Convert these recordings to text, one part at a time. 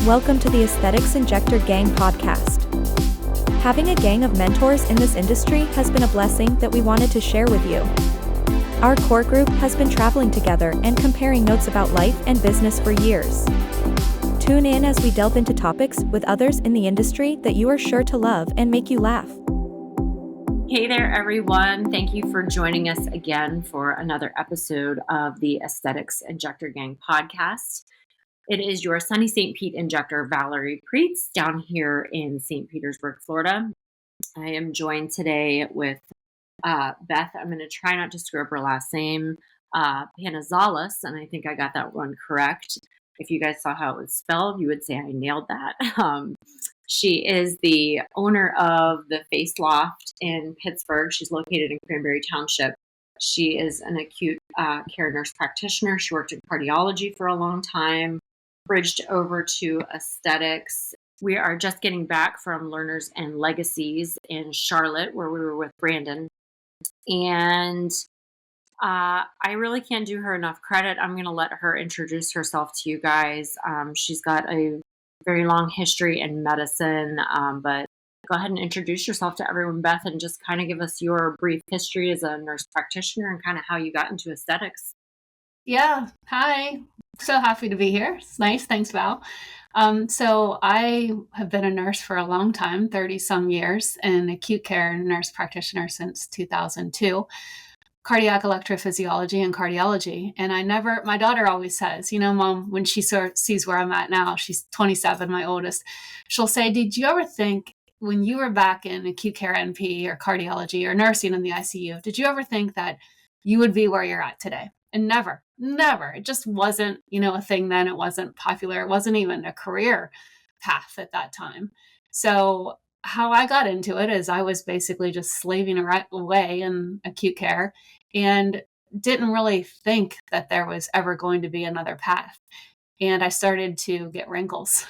Welcome to the Aesthetics Injector Gang podcast. Having a gang of mentors in this industry has been a blessing that we wanted to share with you. Our core group has been traveling together and comparing notes about life and business for years. Tune in as we delve into topics with others in the industry that you are sure to love and make you laugh. Hey there, everyone. Thank you for joining us again for another episode of the Aesthetics Injector Gang podcast. It is your sunny St. Pete injector, Valerie Prietz, down here in St. Petersburg, Florida. I am joined today with Beth. I'm going to try not to screw up her last name, Panizales, and I think I got that one correct. If you guys saw how it was spelled, you would say I nailed that. She is the owner of the Face Loft in Pittsburgh. She's located in Cranberry Township. She is an acute care nurse practitioner. She worked in cardiology for a long time, bridged over to aesthetics. We are just getting back from Learners and Legacies in Charlotte, where we were with Brandon. And I really can't do her enough credit. I'm going to let her introduce herself to you guys. She's got a very long history in medicine, but go ahead and introduce yourself to everyone, Beth, and just kind of give us your brief history as a nurse practitioner and kind of how you got into aesthetics. Yeah. Hi. So happy to be here. It's nice. Thanks, Val. So I have been a nurse for a long time, 30 some years, and acute care nurse practitioner since 2002, cardiac electrophysiology and cardiology. And my daughter always says, Mom, when she sees where I'm at now, she's 27, my oldest, she'll say, did you ever think when you were back in acute care NP or cardiology or nursing in the ICU, did you ever think that you would be where you're at today? And never. It just wasn't, a thing then. It wasn't popular. It wasn't even a career path at that time. So how I got into it is I was basically just slaving away in acute care and didn't really think that there was ever going to be another path. And I started to get wrinkles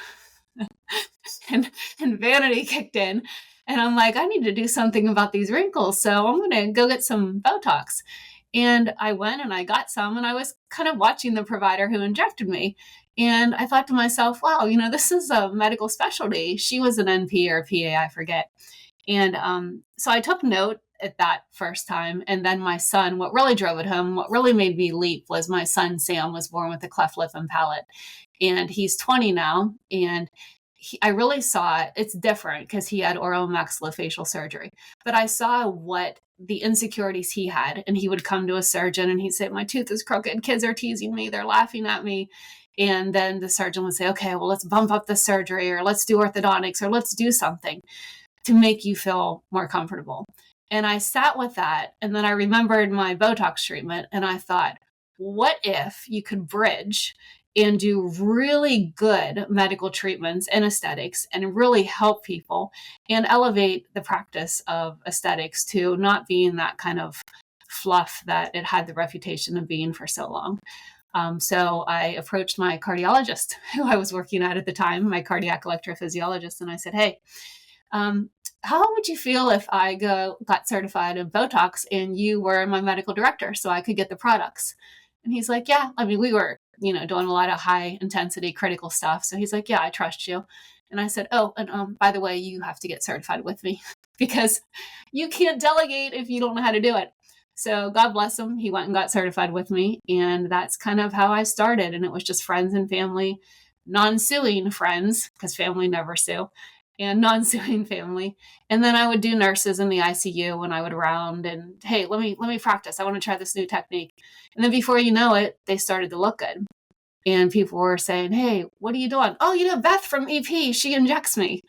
and vanity kicked in. And I'm like, I need to do something about these wrinkles. So I'm going to go get some Botox. And I went and I got some, and I was kind of watching the provider who injected me. And I thought to myself, wow, this is a medical specialty. She was an NP or a PA, I forget. And so I took note at that first time. And then my son, what really drove it home, what really made me leap was my son, Sam, was born with a cleft lip and palate. And he's 20 now. And I really saw it's different because he had oral maxillofacial surgery. But I saw what the insecurities he had, and he would come to a surgeon and he'd say, my tooth is crooked, kids are teasing me, they're laughing at me. And then the surgeon would say, okay, well, let's bump up the surgery, or let's do orthodontics, or let's do something to make you feel more comfortable. And I sat with that, and then I remembered my Botox treatment, and I thought, what if you could bridge and do really good medical treatments and aesthetics and really help people and elevate the practice of aesthetics to not being that kind of fluff that it had the reputation of being for so long. So I approached my cardiologist who I was working at the time, my cardiac electrophysiologist, and I said, hey, how would you feel if I got certified in Botox and you were my medical director so I could get the products? And he's like, yeah, we were doing a lot of high intensity critical stuff. So he's like, yeah, I trust you. And I said, oh, and by the way, you have to get certified with me because you can't delegate if you don't know how to do it. So God bless him. He went and got certified with me. And that's kind of how I started. And it was just friends and family, non-suing friends, because family never sue, and non-suing family. And then I would do nurses in the ICU when I would round and, hey, let me practice. I want to try this new technique. And then before you know it, they started to look good. And people were saying, hey, what are you doing? Oh, Beth from EP, she injects me.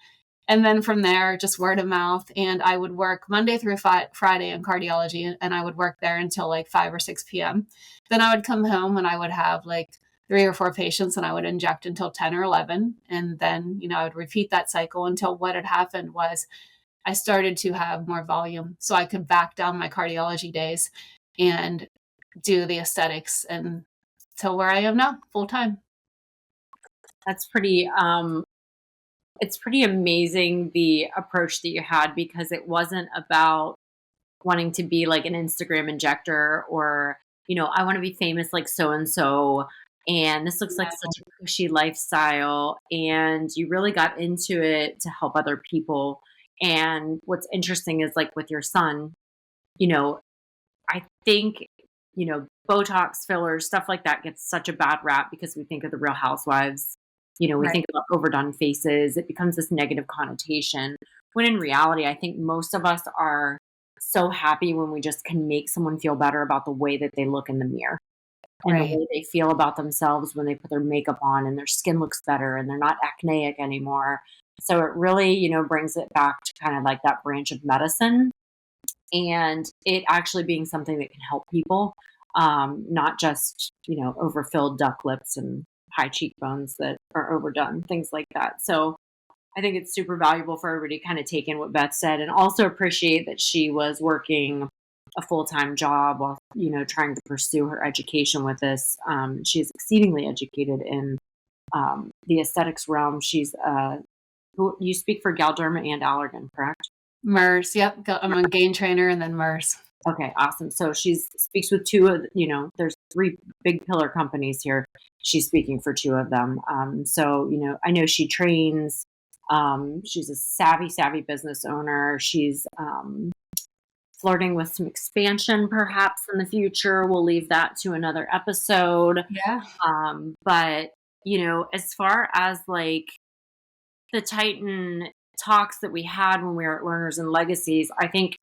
And then from there, just word of mouth. And I would work Monday through Friday in cardiology. And I would work there until like 5 or 6 p.m. Then I would come home and I would have like 3 or 4 patients and I would inject until 10 or 11. And then, I would repeat that cycle until what had happened was I started to have more volume so I could back down my cardiology days and do the aesthetics and till where I am now, full time. That's it's pretty amazing the approach that you had, because it wasn't about wanting to be like an Instagram injector or, I want to be famous like so-and-so. And this looks like such a cushy lifestyle. And you really got into it to help other people. And what's interesting is like with your son, you know, I think, Botox fillers, stuff like that gets such a bad rap because we think of the Real Housewives. We Right. think about overdone faces. It becomes this negative connotation. When in reality, I think most of us are so happy when we just can make someone feel better about the way that they look in the mirror and the Right. way they feel about themselves when they put their makeup on and their skin looks better and they're not acneic anymore. So it really, brings it back to kind of like that branch of medicine and it actually being something that can help people, not just, overfilled duck lips and high cheekbones that are overdone, things like that. So I think it's super valuable for everybody to kind of take in what Beth said and also appreciate that she was working a full-time job while, trying to pursue her education with this. She's exceedingly educated in the aesthetics realm. You speak for Galderma and Allergan, correct? MERS. Yep. I'm a gain trainer and then MERS. Okay, awesome. So she speaks with two of, there's three big pillar companies here. She's speaking for two of them. So, I know she trains. She's a savvy business owner. She's flirting with some expansion perhaps in the future. We'll leave that to another episode. Yeah. But, as far as like the Titan talks that we had when we were at Learners and Legacies, I think,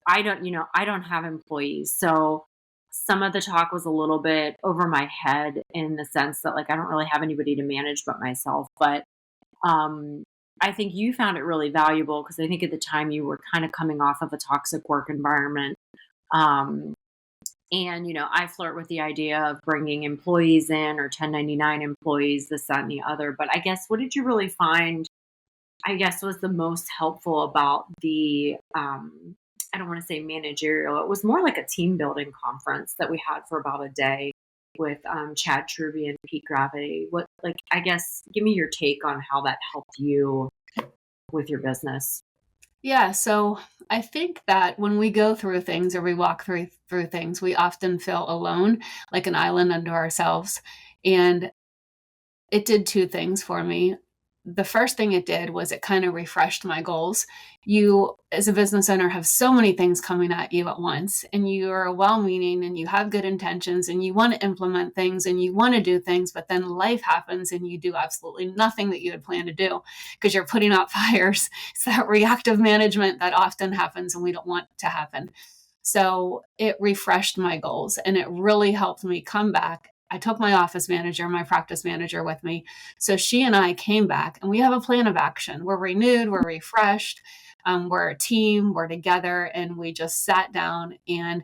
I don't have employees. So some of the talk was a little bit over my head in the sense that like, I don't really have anybody to manage but myself. But I think you found it really valuable because I think at the time you were kind of coming off of a toxic work environment. And, I flirt with the idea of bringing employees in or 1099 employees, this, that, and the other. But I guess, what did you really find, I guess, was the most helpful about the, I don't want to say managerial. It was more like a team building conference that we had for about a day with Chad Truby and Pete Gravity. I guess, give me your take on how that helped you with your business. Yeah, so I think that when we go through things or we walk through things, we often feel alone, like an island unto ourselves. And it did two things for me. The first thing it did was it kind of refreshed my goals. You, as a business owner, have so many things coming at you at once, and you are well-meaning and you have good intentions and you want to implement things and you want to do things, but then life happens and you do absolutely nothing that you had planned to do because you're putting out fires. It's that reactive management that often happens and we don't want to happen. So it refreshed my goals and it really helped me come back. I took my office manager, my practice manager with me. So she and I came back and we have a plan of action. We're renewed, we're refreshed, we're a team, we're together, and we just sat down and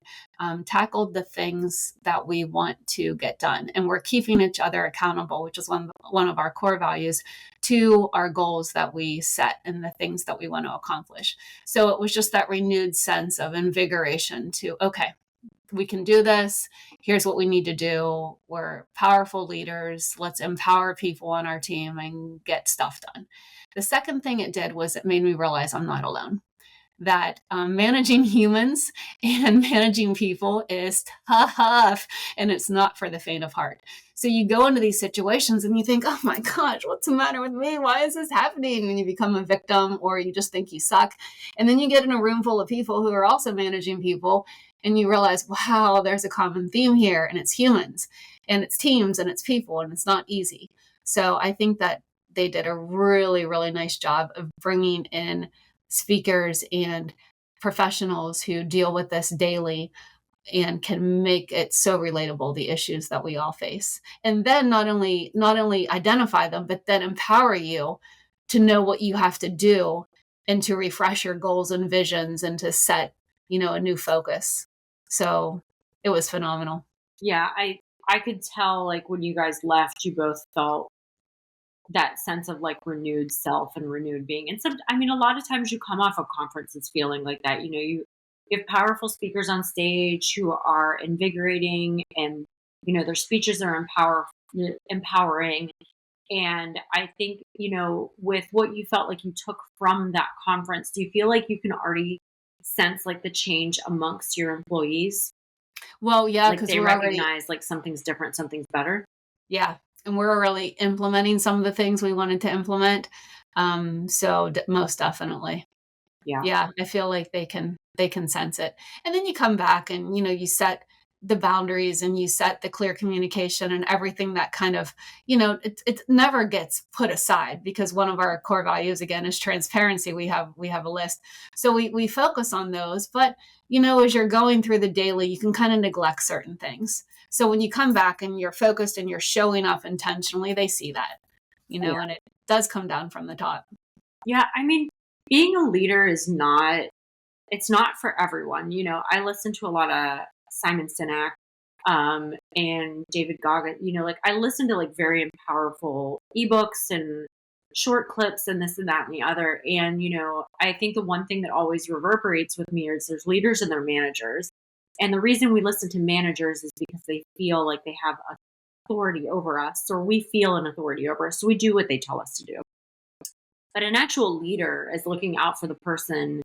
tackled the things that we want to get done. And we're keeping each other accountable, which is one of our core values, to our goals that we set and the things that we want to accomplish. So it was just that renewed sense of invigoration to, okay, we can do this. Here's what we need to do. We're powerful leaders. Let's empower people on our team and get stuff done. The second thing it did was it made me realize I'm not alone. That managing humans and managing people is tough, and it's not for the faint of heart. So you go into these situations and you think, oh my gosh, what's the matter with me? Why is this happening? And you become a victim, or you just think you suck. And then you get in a room full of people who are also managing people, and you realize, wow, there's a common theme here, and it's humans, and it's teams, and it's people, and it's not easy. So I think that they did a really, really nice job of bringing in speakers and professionals who deal with this daily and can make it so relatable, the issues that we all face. And then not only identify them, but then empower you to know what you have to do and to refresh your goals and visions and to set, a new focus. So it was phenomenal. Yeah, I could tell, like, when you guys left, you both felt that sense of like renewed self and renewed being. And a lot of times you come off of conferences feeling like that. You have powerful speakers on stage who are invigorating, and their speeches are empowering. And I think, with what you felt like you took from that conference, do you feel like you can already sense like the change amongst your employees? Well, yeah, Like because they we're already, recognize like something's different, something's better. yeah, and we're already implementing some of the things we wanted to implement. So most definitely. Yeah. Yeah, I feel like they can sense it. And then you come back and, you set the boundaries and you set the clear communication and everything that kind of, it never gets put aside, because one of our core values again is transparency. We have a list. So we focus on those, but as you're going through the daily, you can kind of neglect certain things. So when you come back and you're focused and you're showing up intentionally, they see that, Yeah. and it does come down from the top. Yeah. I mean, being a leader it's not for everyone. I listen to a lot of Simon Sinek, and David Goggins, like I listen to like very powerful ebooks and short clips and this and that and the other. And, I think the one thing that always reverberates with me is there's leaders and their managers. And the reason we listen to managers is because they feel like they have authority over us, or we feel an authority over us. So we do what they tell us to do. But an actual leader is looking out for the person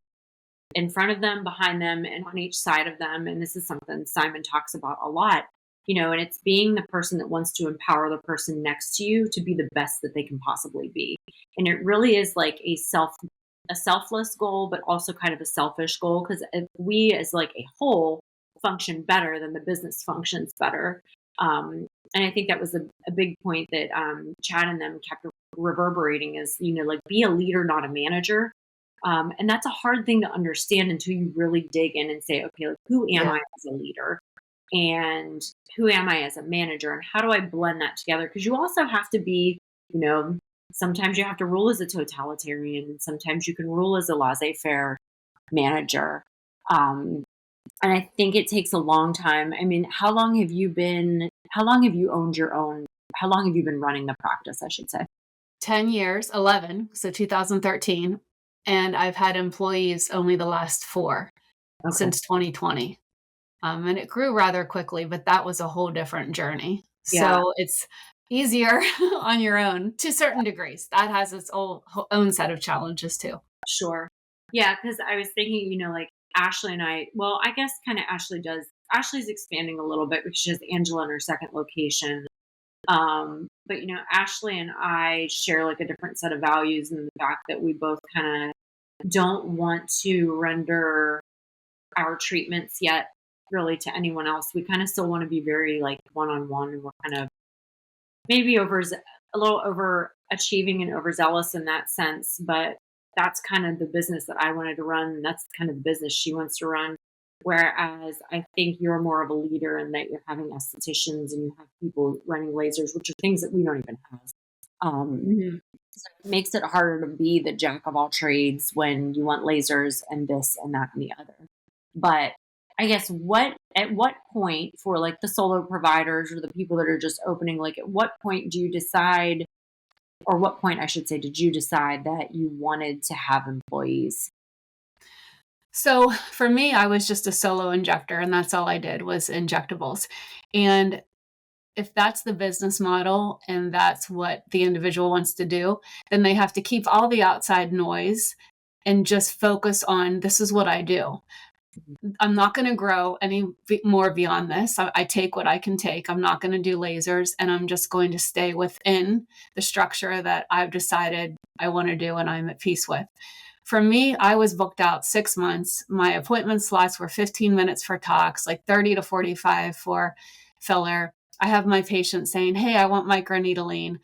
in front of them, behind them, and on each side of them. And this is something Simon talks about a lot, and it's being the person that wants to empower the person next to you to be the best that they can possibly be. And it really is like a selfless goal, but also kind of a selfish goal, because if we as like a whole function better, then the business functions better. And I think that was a big point that Chad and them kept reverberating is, like be a leader, not a manager. And that's a hard thing to understand until you really dig in and say, okay, like, who am I as a leader? And who am I as a manager? And how do I blend that together? Because you also have to be, sometimes you have to rule as a totalitarian, and sometimes you can rule as a laissez-faire manager. And I think it takes a long time. I mean, how long have you been running the practice, I should say? 10 years, 11, so 2013. And I've had employees only the last 4 since 2020. And it grew rather quickly, but that was a whole different journey. Yeah. So it's easier on your own to certain degrees. That has its own set of challenges too. Sure. Yeah, because I was thinking, like Ashley and I, well, I guess kind of Ashley's expanding a little bit because she has Angela in her second location. But Ashley and I share like a different set of values, and the fact that we both kind of don't want to render our treatments yet really to anyone else. We kind of still want to be very like one-on-one, and we're kind of maybe a little overachieving and overzealous in that sense, but that's kind of the business that I wanted to run, and that's kind of the business she wants to run. Whereas I think you're more of a leader in that you're having estheticians and you have people running lasers, which are things that we don't even have. So it makes it harder to be the jack of all trades when you want lasers and this and that and the other. But I guess at what point for like the solo providers or the people that are just opening, like at what point do you decide, or what point I should say, did you decide that you wanted to have employees? So for me, I was just a solo injector, and that's all I did was injectables. And if that's the business model and that's what the individual wants to do, then they have to keep all the outside noise and just focus on, this is what I do. I'm not going to grow any more beyond this. I take what I can take. I'm not going to do lasers, and I'm just going to stay within the structure that I've decided I want to do and I'm at peace with. For me, I was booked out 6 months. My appointment slots were 15 minutes for tox, like 30 to 45 for filler. I have my patient saying, hey, I want microneedling.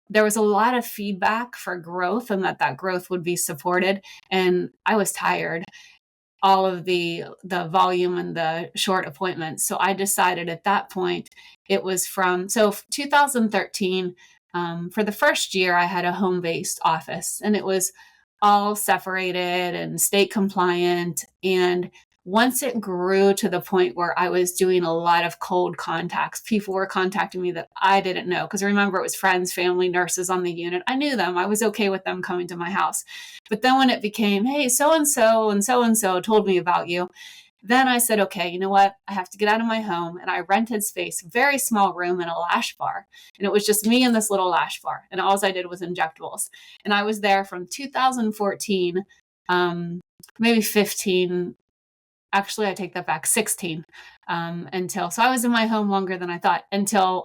There was a lot of feedback for growth, and that growth would be supported. And I was tired, all of the volume and the short appointments. So I decided at that point, it was from 2013, for the first year, I had a home-based office, and it was all separated and state compliant. And once it grew to the point where I was doing a lot of cold contacts, people were contacting me that I didn't know. Because remember, it was friends, family, nurses on the unit. I knew them. I was okay with them coming to my house. But then when it became, hey, so-and-so and so-and-so told me about you, then I said, okay, you know what? I have to get out of my home. And I rented space, very small room in a lash bar. And it was just me in this little lash bar. And all I did was injectables. And I was there from 2014, maybe 15. Actually, I take that back, 16. so I was in my home longer than I thought until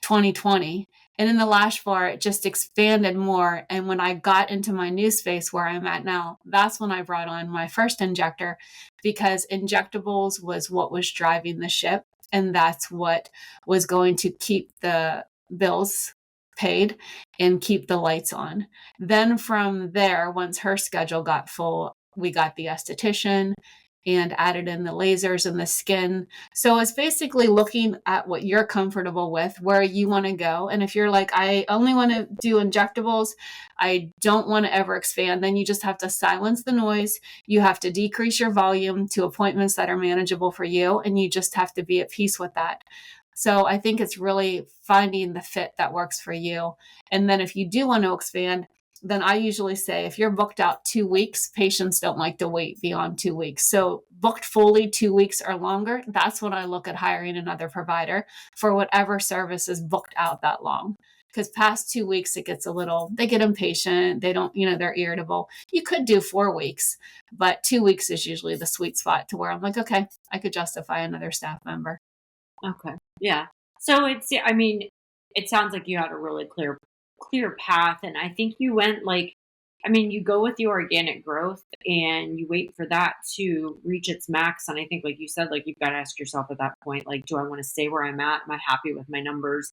2020. And in the lash bar, it just expanded more. And when I got into my new space where I'm at now, that's when I brought on my first injector, because injectables was what was driving the ship. And that's what was going to keep the bills paid and keep the lights on. Then from there, once her schedule got full, we got the esthetician and added in the lasers and the skin. So it's basically looking at what you're comfortable with, where you want to go. And if you're like, I only want to do injectables, I don't want to ever expand, then you just have to silence the noise. You have to decrease your volume to appointments that are manageable for you. And you just have to be at peace with that. So I think it's really finding the fit that works for you. And then if you do want to expand, then I usually say if you're booked out 2 weeks, patients don't like to wait beyond 2 weeks. So booked fully 2 weeks or longer, that's when I look at hiring another provider for whatever service is booked out that long. Because past 2 weeks, they get impatient. They don't, they're irritable. You could do 4 weeks, but 2 weeks is usually the sweet spot to where I'm like, okay, I could justify another staff member. Okay. Yeah. So it sounds like you had a really clear path. And I think you went you go with the organic growth and you wait for that to reach its max. And I think, like you said, you've got to ask yourself at that point, do I want to stay where I'm at? Am I happy with my numbers?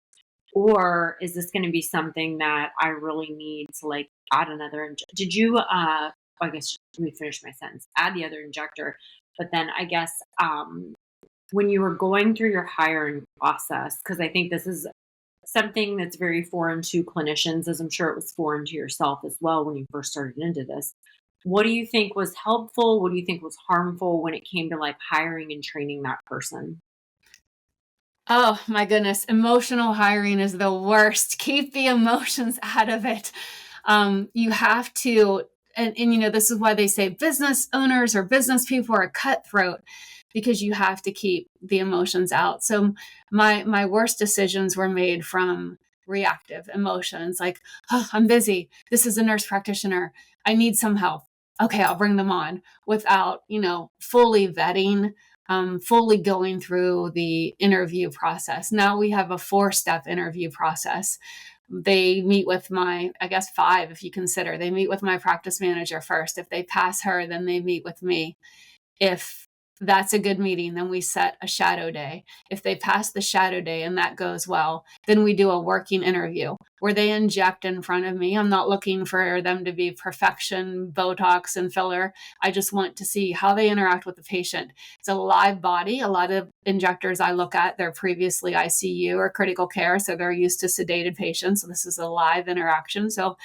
Or is this going to be something that I really need to add another? Did you, I guess, let me finish my sentence, add the other injector. But then I guess, when you were going through your hiring process, because I think this is something that's very foreign to clinicians, as I'm sure it was foreign to yourself as well when you first started into this. What do you think was helpful? What do you think was harmful when it came to hiring and training that person? Oh my goodness. Emotional hiring is the worst. Keep the emotions out of it. You have to, and this is why they say business owners or business people are cutthroat, because you have to keep the emotions out. So my worst decisions were made from reactive emotions, oh, I'm busy. This is a nurse practitioner. I need some help. Okay, I'll bring them on, without, fully vetting, fully going through the interview process. Now we have a 4-step interview process. They meet with 5, if you consider. They meet with my practice manager first. If they pass her, then they meet with me. If that's a good meeting, then we set a shadow day. If they pass the shadow day and that goes well, then we do a working interview where they inject in front of me. I'm not looking for them to be perfection, Botox and filler. I just want to see how they interact with the patient. It's a live body. A lot of injectors I look at, they're previously ICU or critical care, so they're used to sedated patients. So this is a live interaction. So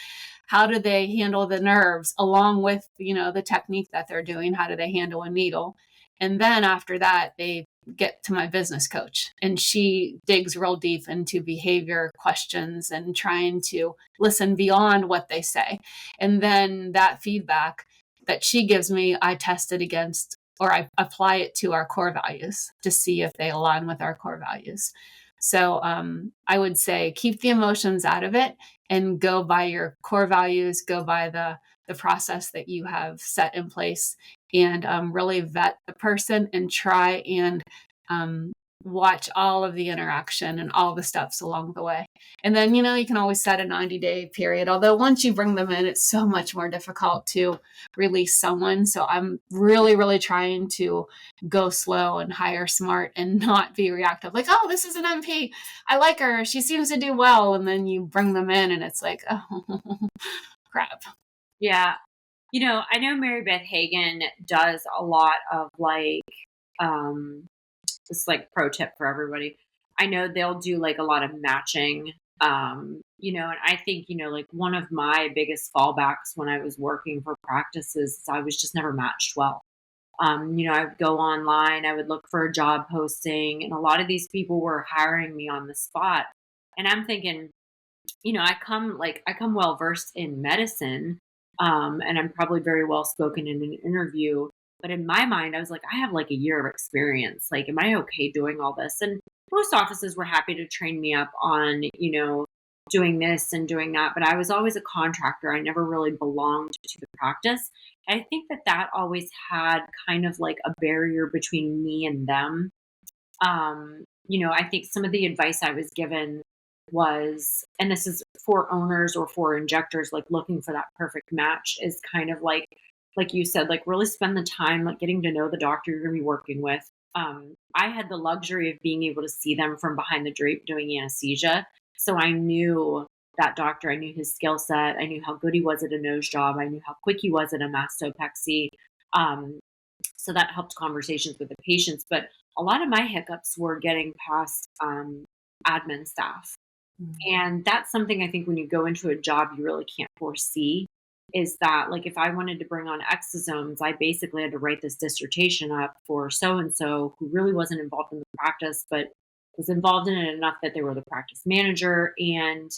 how do they handle the nerves along with, the technique that they're doing? How do they handle a needle? And then after that, they get to my business coach, and she digs real deep into behavior questions and trying to listen beyond what they say. And then that feedback that she gives me, I test it against, or I apply it to our core values to see if they align with our core values. So I would say keep the emotions out of it and go by your core values, go by the process that you have set in place, and really vet the person and try and watch all of the interaction and all the steps along the way. And then, you can always set a 90-day period. Although once you bring them in, it's so much more difficult to release someone. So I'm really, really trying to go slow and hire smart and not be reactive. Oh, this is an MP. I like her. She seems to do well. And then you bring them in and it's oh, crap. Yeah. I know Mary Beth Hagen does a lot of this pro tip for everybody. I know they'll do a lot of matching, and I think, one of my biggest fallbacks when I was working for practices, I was just never matched well. I would go online, I would look for a job posting, and a lot of these people were hiring me on the spot. And I'm thinking, I come well versed in medicine, and I'm probably very well spoken in an interview. But in my mind, I was I have a year of experience. Am I okay doing all this? And most offices were happy to train me up on, doing this and doing that, but I was always a contractor. I never really belonged to the practice. And I think that always had kind of like a barrier between me and them. I think some of the advice I was given was, and this is for owners or for injectors, like looking for that perfect match, is kind of like you said, like really spend the time, like getting to know the doctor you're going to be working with. I had the luxury of being able to see them from behind the drape doing anesthesia. So I knew that doctor, I knew his skill set. I knew how good he was at a nose job. I knew how quick he was at a mastopexy. So that helped conversations with the patients. But a lot of my hiccups were getting past admin staff. And that's something I think when you go into a job, you really can't foresee, is that like if I wanted to bring on exosomes, I basically had to write this dissertation up for so-and-so who really wasn't involved in the practice, but was involved in it enough that they were the practice manager. And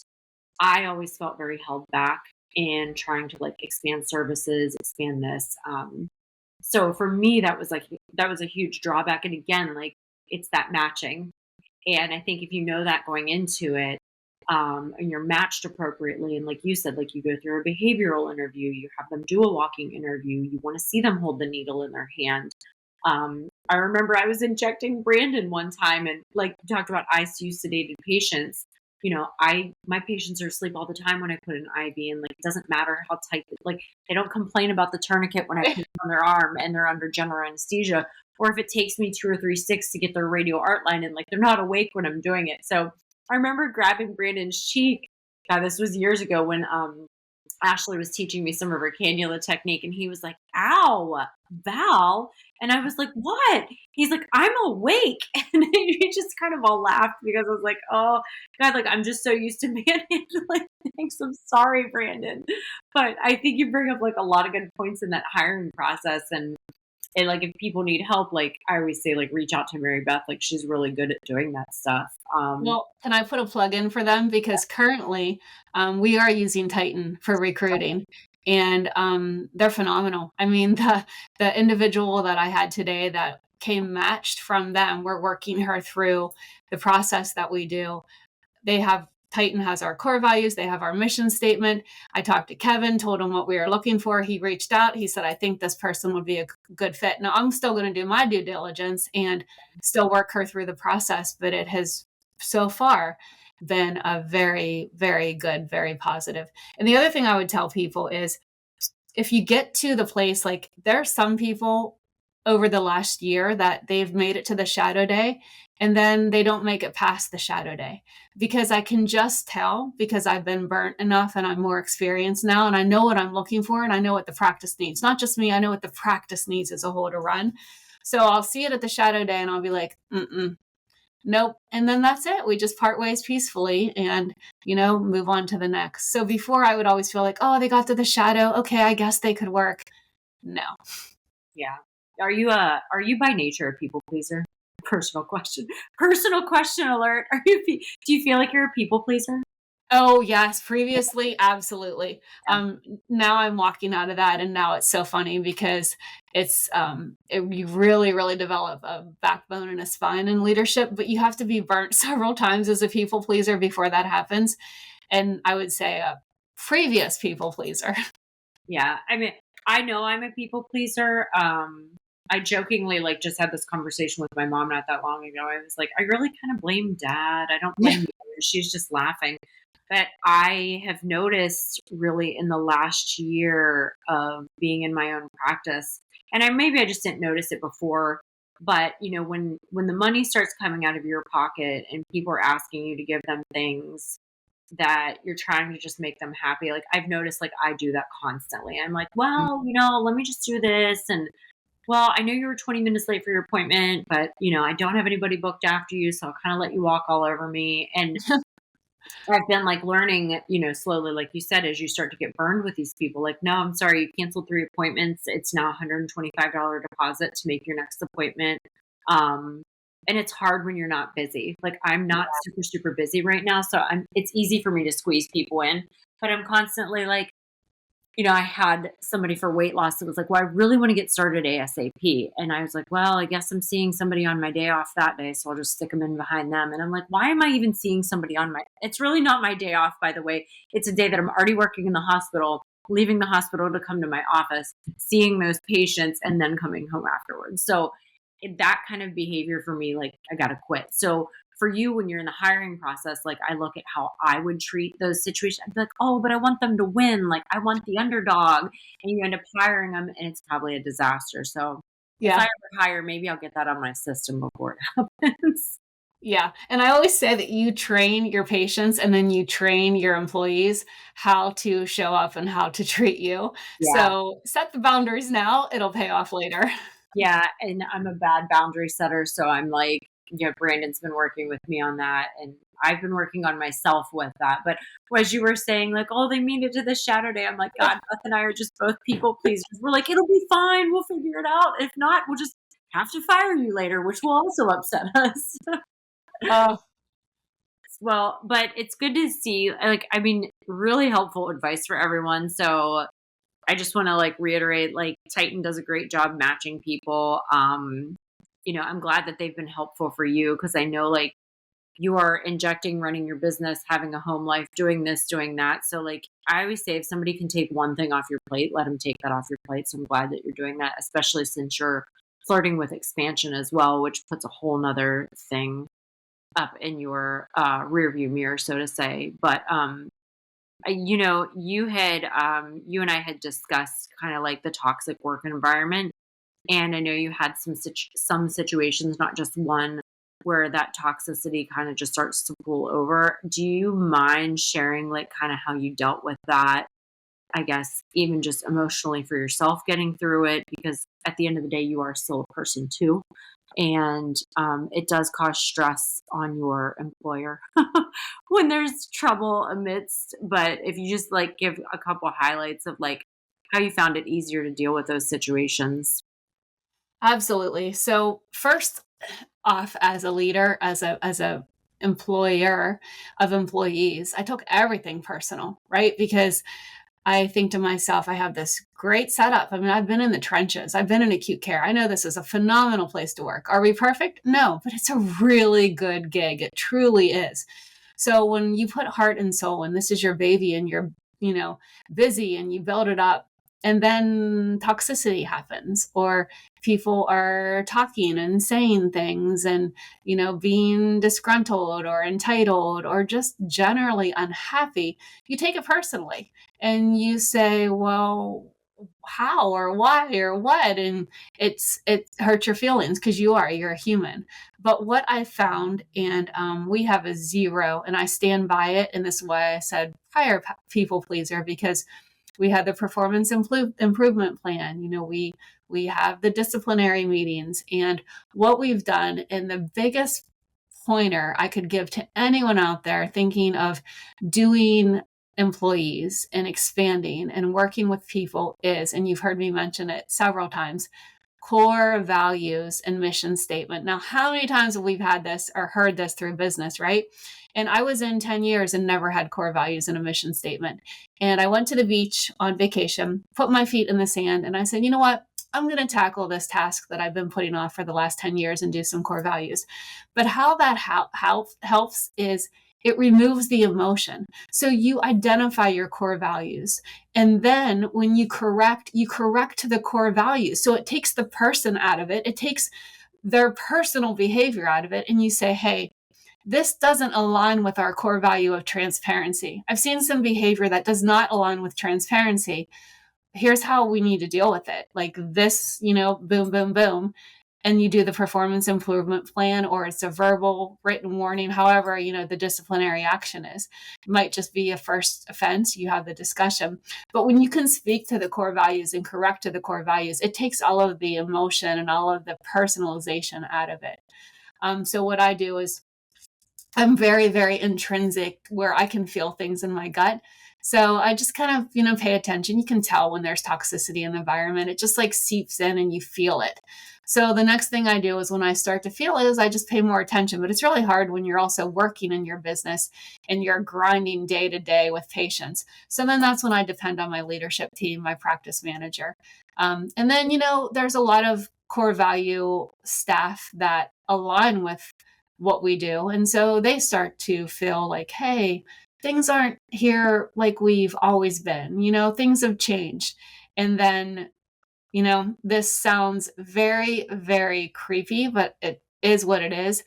I always felt very held back in trying to like expand services, expand this. So for me, that was a huge drawback. And again, like it's that matching. And I think if you know that going into it, and you're matched appropriately, and like you said, like you go through a behavioral interview, you have them do a walking interview, you want to see them hold the needle in their hand. I remember I was injecting Brandon one time, and like you talked about ICU sedated patients. My patients are asleep all the time when I put an IV, and like it doesn't matter how tight, like they don't complain about the tourniquet when I put it on their arm and they're under general anesthesia, or if it takes me 2 or 3 sticks to get their radial art line, and like they're not awake when I'm doing it. So I remember grabbing Brandon's cheek. God, this was years ago when Ashley was teaching me some of her cannula technique, and he was like, "Ow, Val." And I was like, "What?" He's like, "I'm awake." And he just kind of all laughed because I was like, "Oh God, like I'm just so used to manhandling things. I'm sorry, Brandon." But I think you bring up like a lot of good points in that hiring process. And like if people need help, like I always say, like reach out to Mary Beth. Like she's really good at doing that stuff. Well, can I put a plug in for them? Because currently we are using Titan for recruiting, and they're phenomenal. I mean, the individual that I had today that came matched from them, we're working her through the process that we do. Titan has our core values. They have our mission statement. I talked to Kevin, told him what we were looking for. He reached out. He said, "I think this person would be a good fit." Now, I'm still going to do my due diligence and still work her through the process, but it has so far been a very, very good, very positive. And the other thing I would tell people is if you get to the place, like there are some people over the last year that they've made it to the shadow day and then they don't make it past the shadow day, because I can just tell, because I've been burnt enough and I'm more experienced now and I know what I'm looking for and I know what the practice needs. Not just me, I know what the practice needs as a whole to run. So I'll see it at the shadow day and I'll be like, nope. And then that's it. We just part ways peacefully and, move on to the next. So before I would always feel like, oh, they got to the shadow. Okay, I guess they could work. No. Yeah. Are you by nature a people pleaser? Personal question alert. Do you feel like you're a people pleaser? Oh yes. Previously, absolutely. Now I'm walking out of that, and now it's so funny because it's, you really, really develop a backbone and a spine in leadership, but you have to be burnt several times as a people pleaser before that happens. And I would say a previous people pleaser. Yeah. I mean, I know I'm a people pleaser. I jokingly just had this conversation with my mom not that long ago. I was like, I really kind of blame Dad. I don't blame you. She's just laughing. But I have noticed really in the last year of being in my own practice, and maybe I just didn't notice it before, but when the money starts coming out of your pocket and people are asking you to give them things that you're trying to just make them happy, like I've noticed, like I do that constantly. I'm like, well, let me just do this, and well, I know you were 20 minutes late for your appointment, but I don't have anybody booked after you, so I'll kind of let you walk all over me. And I've been learning, slowly, like you said, as you start to get burned with these people, like, no, I'm sorry, you canceled 3 appointments. It's now $125 deposit to make your next appointment. And it's hard when you're not busy. Like I'm not super, super busy right now. So it's easy for me to squeeze people in, but I'm constantly like, I had somebody for weight loss that was like, well, I really want to get started ASAP. And I was like, well, I guess I'm seeing somebody on my day off that day. So I'll just stick them in behind them. And I'm like, why am I even seeing somebody it's really not my day off, by the way. It's a day that I'm already working in the hospital, leaving the hospital to come to my office, seeing those patients, and then coming home afterwards. So that kind of behavior for me, like, I got to quit. So for you, when you're in the hiring process, like, I look at how I would treat those situations. I'd be like, oh, but I want them to win. Like, I want the underdog. And you end up hiring them, and it's probably a disaster. So if I ever hire, maybe I'll get that on my system before it happens. Yeah. And I always say that you train your patients and then you train your employees how to show up and how to treat you. Yeah. So set the boundaries now. It'll pay off later. Yeah. And I'm a bad boundary setter. So I'm like, Brandon's been working with me on that, and I've been working on myself with that. But as you were saying, like, oh, they mean to do this shadow day, I'm like, God, Beth and I are just both people pleasers. We're like, it'll be fine. We'll figure it out. If not, we'll just have to fire you later, which will also upset us. Well, but it's good to see, like, I mean, really helpful advice for everyone. So I just want to, like, reiterate, like, Titan does a great job matching people. I'm glad that they've been helpful for you, because I know, like, you are injecting, running your business, having a home life, doing this, doing that. So, like, I always say, if somebody can take one thing off your plate, let them take that off your plate. So I'm glad that you're doing that, especially since you're flirting with expansion as well, which puts a whole nother thing up in your rear view mirror, so to say. But you and I had discussed kind of like the toxic work environment, and I know you had some situations, not just one, where that toxicity kind of just starts to pull over. Do you mind sharing, like, kind of how you dealt with that? I guess even just emotionally for yourself getting through it, because at the end of the day, you are still a person too. And it does cause stress on your employer when there's trouble amidst. But if you just, like, give a couple highlights of, like, how you found it easier to deal with those situations. Absolutely. So first off, as a leader, as a employer of employees, I took everything personal, right? Because I think to myself, I have this great setup. I mean, I've been in the trenches. I've been in acute care. I know this is a phenomenal place to work. Are we perfect? No, but it's a really good gig. It truly is. So when you put heart and soul, and this is your baby, and you're, busy and you build it up, and then toxicity happens, or people are talking and saying things and, being disgruntled or entitled or just generally unhappy, you take it personally and you say, well, how or why or what? And it hurts your feelings because you're a human. But what I found, and we have a 0, and I stand by it. And this is why I said prior people pleaser, because we had the performance improvement plan. We have the disciplinary meetings, and what we've done, and the biggest pointer I could give to anyone out there thinking of doing employees and expanding and working with people is, and you've heard me mention it several times, core values and mission statement. Now, how many times have we had this or heard this through business, right? And I was in 10 years and never had core values and a mission statement. And I went to the beach on vacation, put my feet in the sand, and I said, you know what? I'm going to tackle this task that I've been putting off for the last 10 years and do some core values. But how that helps is it removes the emotion. So you identify your core values. And then when you correct to the core values. So it takes the person out of it. It takes their personal behavior out of it. And you say, hey, this doesn't align with our core value of transparency. I've seen some behavior that does not align with transparency. Here's how we need to deal with it. Like this, boom, boom, boom. And you do the performance improvement plan, or it's a verbal written warning, however, the disciplinary action is. It might just be a first offense. You have the discussion. But when you can speak to the core values and correct to the core values, it takes all of the emotion and all of the personalization out of it. So what I do is I'm very, very intrinsic where I can feel things in my gut. So I just kind of, pay attention. You can tell when there's toxicity in the environment. It just like seeps in and you feel it. So the next thing I do is when I start to feel it is I just pay more attention. But it's really hard when you're also working in your business and you're grinding day to day with patients. So then that's when I depend on my leadership team, my practice manager. And then, there's a lot of core value staff that align with what we do. And so they start to feel like, hey, things aren't here like we've always been, things have changed. And then, this sounds very, very creepy, but it is what it is.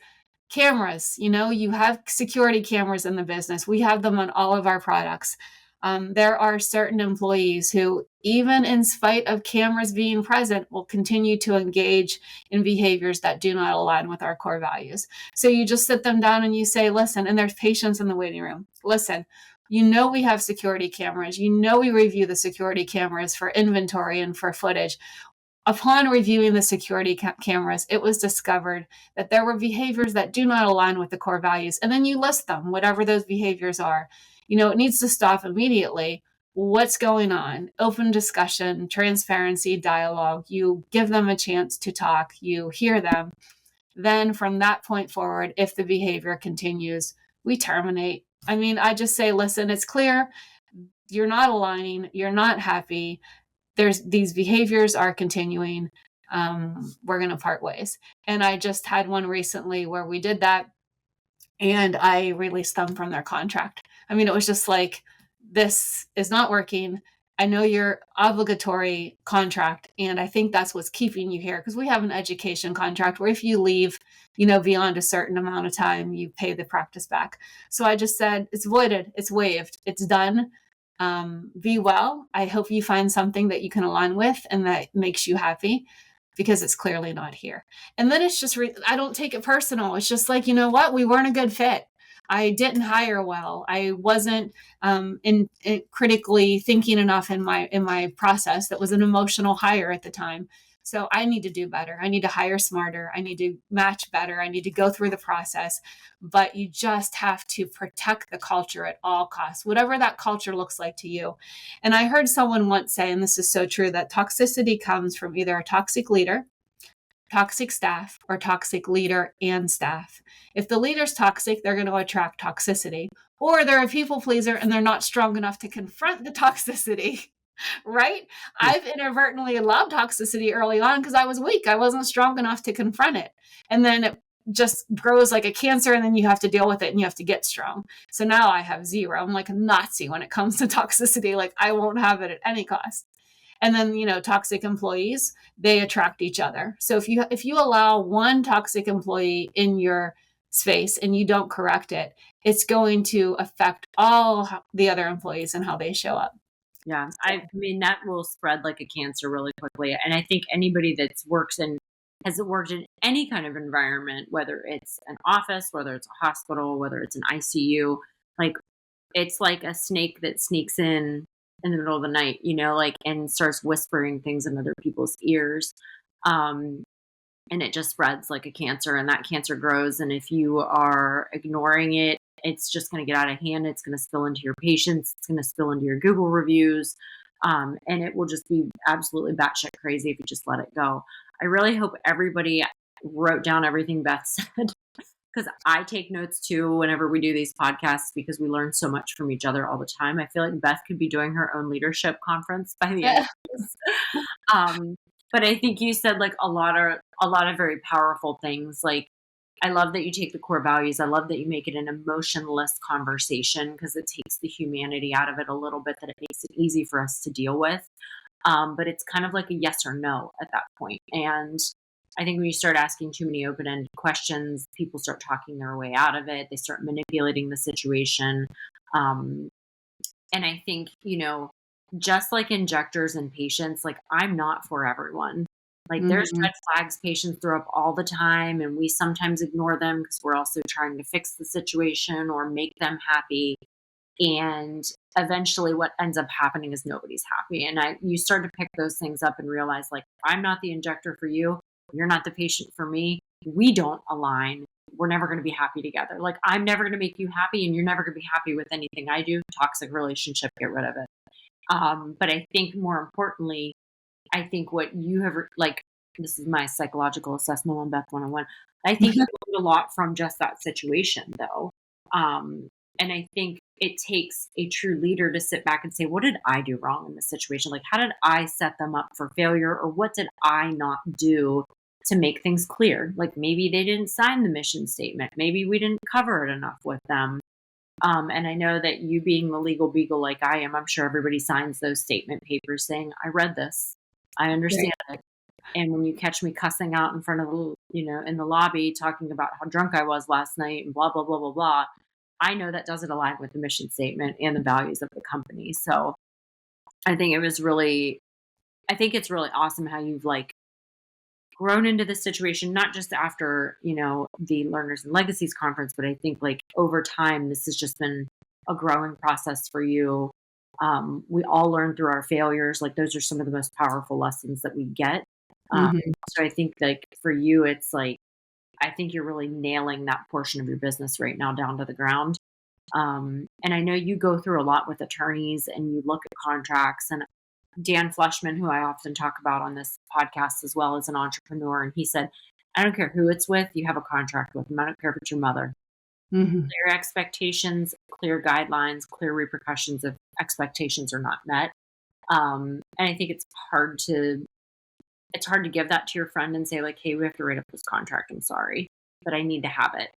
Cameras, you have security cameras in the business. We have them on all of our products. There are certain employees who, even in spite of cameras being present, will continue to engage in behaviors that do not align with our core values. So you just sit them down and you say, listen, and there's patients in the waiting room. Listen, we have security cameras. We review the security cameras for inventory and for footage. Upon reviewing the security cameras, it was discovered that there were behaviors that do not align with the core values. And then you list them, whatever those behaviors are. It needs to stop immediately. What's going on? Open discussion, transparency, dialogue. You give them a chance to talk. You hear them. Then from that point forward, if the behavior continues, we terminate. I just say, listen, it's clear. You're not aligning. You're not happy. These behaviors are continuing. We're going to part ways. And I just had one recently where we did that and I released them from their contract. It was just like, this is not working. I know your obligatory contract, and I think that's what's keeping you here, because we have an education contract where if you leave, beyond a certain amount of time, you pay the practice back. So I just said, it's voided, it's waived, it's done. Be well. I hope you find something that you can align with and that makes you happy, because it's clearly not here. And then it's just, I don't take it personal. It's just like, what? We weren't a good fit. I didn't hire well. I wasn't critically thinking enough in my process. That was an emotional hire at the time. So I need to do better. I need to hire smarter. I need to match better. I need to go through the process. But you just have to protect the culture at all costs, whatever that culture looks like to you. And I heard someone once say, and this is so true, that toxicity comes from either a toxic leader, toxic staff, or toxic leader and staff. If the leader's toxic, they're going to attract toxicity. Or they're a people pleaser and they're not strong enough to confront the toxicity. Right? I've inadvertently allowed toxicity early on because I was weak. I wasn't strong enough to confront it. And then it just grows like a cancer, and then you have to deal with it and you have to get strong. So now I have zero. I'm like a Nazi when it comes to toxicity. Like, I won't have it at any cost. And then, toxic employees, they attract each other. So if you allow one toxic employee in your space and you don't correct it, it's going to affect all the other employees and how they show up. Yeah, that will spread like a cancer really quickly. And I think anybody that has worked in any kind of environment, whether it's an office, whether it's a hospital, whether it's an ICU, like, it's like a snake that sneaks in the middle of the night, and starts whispering things in other people's ears. And it just spreads like a cancer, and that cancer grows. And if you are ignoring it, it's just going to get out of hand. It's going to spill into your patients. It's going to spill into your Google reviews. And it will just be absolutely batshit crazy if you just let it go. I really hope everybody wrote down everything Beth said, because I take notes too whenever we do these podcasts, because we learn so much from each other all the time. I feel like Beth could be doing her own leadership conference by the end of this. But I think you said like a lot of very powerful things. Like, I love that you take the core values. I love that you make it an emotionless conversation, because it takes the humanity out of it a little bit, that it makes it easy for us to deal with. But it's kind of like a yes or no at that point. And I think when you start asking too many open-ended questions, people start talking their way out of it. They start manipulating the situation. And I think, just like injectors and patients, like, I'm not for everyone. Like, there's red flags patients throw up all the time, and we sometimes ignore them because we're also trying to fix the situation or make them happy. And eventually what ends up happening is nobody's happy. And you start to pick those things up and realize, like, I'm not the injector for you. You're not the patient for me. We don't align. we're never going to be happy together. Like, I'm never going to make you happy and you're never going to be happy with anything I do. Toxic relationship, get rid of it. But I think more importantly, I think what you have, like, this is my psychological assessment on Beth 101. I think you learned a lot from just that situation, though. And I think it takes a true leader to sit back and say, what did I do wrong in this situation? Like, how did I set them up for failure? Or what did I not do to make things clear? Like, maybe they didn't sign the mission statement. Maybe we didn't cover it enough with them. And I know that you being the legal beagle like I am, I'm sure everybody signs those statement papers saying, I read this. I understand it. And when you catch me cussing out in front of the, in the lobby, talking about how drunk I was last night and blah, blah, blah, blah, blah, I know that doesn't align with the mission statement and the values of the company. So I think it's really awesome how you've like grown into this situation, not just after, the Learners and Legacies conference, but I think like over time, this has just been a growing process for you. We all learn through our failures. Like, those are some of the most powerful lessons that we get. So I think like for you, it's like, I think you're really nailing that portion of your business right now down to the ground. And I know you go through a lot with attorneys and you look at contracts, and Dan Fleshman, who I often talk about on this podcast as well, as an entrepreneur. And he said, I don't care who it's with, you have a contract with them. I don't care if it's your mother. Clear expectations, clear guidelines, clear repercussions if expectations are not met. And I think it's hard to give that to your friend and say like, hey, we have to write up this contract. I'm sorry, but I need to have it.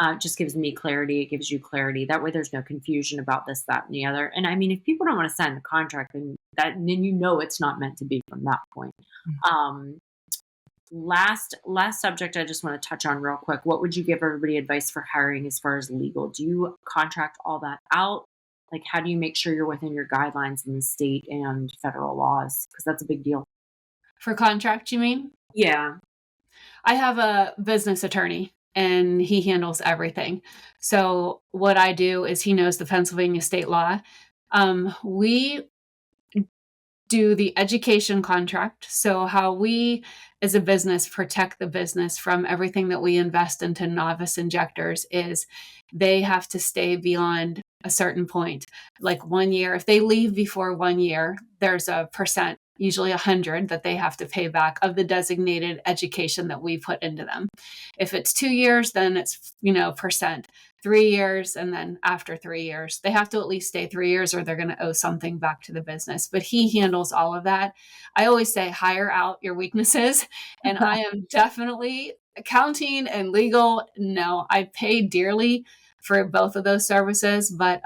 It just gives me clarity. It gives you clarity. That way there's no confusion about this, that, and the other. And I mean, if people don't want to sign the contract, then it's not meant to be from that point. Last subject I just want to touch on real quick. What would you give everybody advice for hiring as far as legal? Do you contract all that out? Like, how do you make sure you're within your guidelines in the state and federal laws? Because that's a big deal. For contract, you mean? Yeah. I have a business attorney and he handles everything. So what I do is he knows the Pennsylvania state law. We do the education contract. So how we as a business protect the business from everything that we invest into novice injectors is they have to stay beyond a certain point. Like 1 year, if they leave before 1 year, there's a percent, usually 100, that they have to pay back of the designated education that we put into them. If it's 2 years, then it's, percent. 3 years, and then after 3 years, they have to at least stay 3 years or they're going to owe something back to the business. But he handles all of that. I always say, hire out your weaknesses. And I am definitely accounting and legal. No, I pay dearly for both of those services. But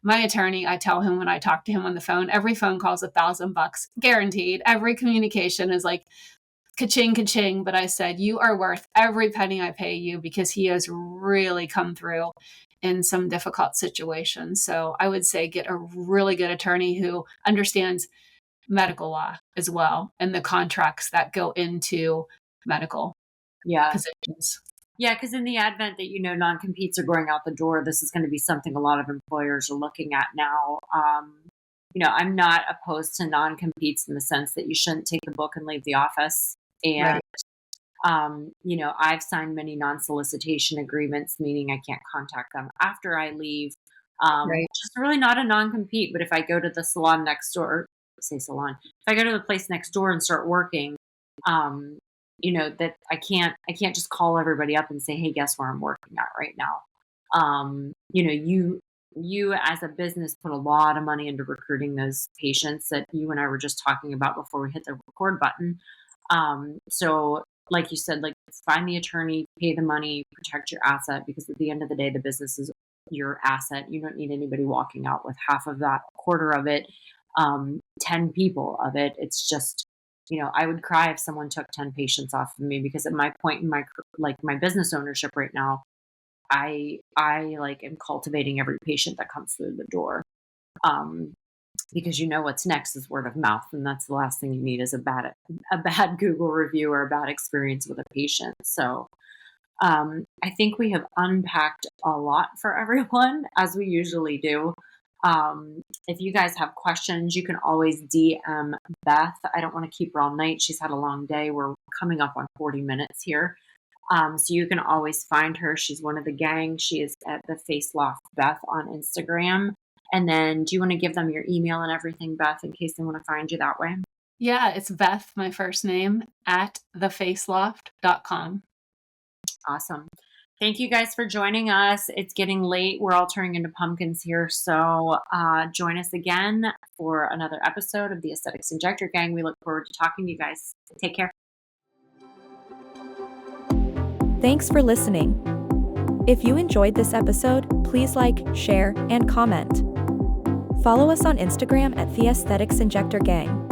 my attorney, I tell him when I talk to him on the phone, every phone call is $1,000 guaranteed. Every communication is like ka-ching, ka-ching. But I said, you are worth every penny I pay you, because he has really come through in some difficult situations. So I would say get a really good attorney who understands medical law as well and the contracts that go into medical positions. Yeah, because in the advent that, non-competes are going out the door, this is going to be something a lot of employers are looking at now. I'm not opposed to non-competes in the sense that you shouldn't take a book and leave the office. And, I've signed many non-solicitation agreements, meaning I can't contact them after I leave. Which is really not a non-compete. But if I go to the salon next door, if I go to the place next door and start working, that I can't just call everybody up and say, hey, guess where I'm working at right now. You as a business put a lot of money into recruiting those patients that you and I were just talking about before we hit the record button. So like you said, like, find the attorney, pay the money, protect your asset, because at the end of the day, the business is your asset. You don't need anybody walking out with half of that, quarter of it, 10 people of it. It's just, I would cry if someone took 10 patients off of me, because at my point in my business ownership right now, I am cultivating every patient that comes through the door. Because what's next is word of mouth, and that's the last thing you need is a bad Google review or a bad experience with a patient. So I think we have unpacked a lot for everyone, as we usually do. If you guys have questions, you can always DM Beth. I don't want to keep her all night. She's had a long day. We're coming up on 40 minutes here. So you can always find her. She's one of the gang. She is at the Face Loft Beth on Instagram. And then do you want to give them your email and everything, Beth, in case they want to find you that way? Yeah, it's Beth, my first name, at thefaceloft.com. Awesome. Thank you guys for joining us. It's getting late. We're all turning into pumpkins here. So join us again for another episode of the Aesthetics Injector Gang. We look forward to talking to you guys. Take care. Thanks for listening. If you enjoyed this episode, please like, share, and comment. Follow us on Instagram at the Aesthetics Injector Gang.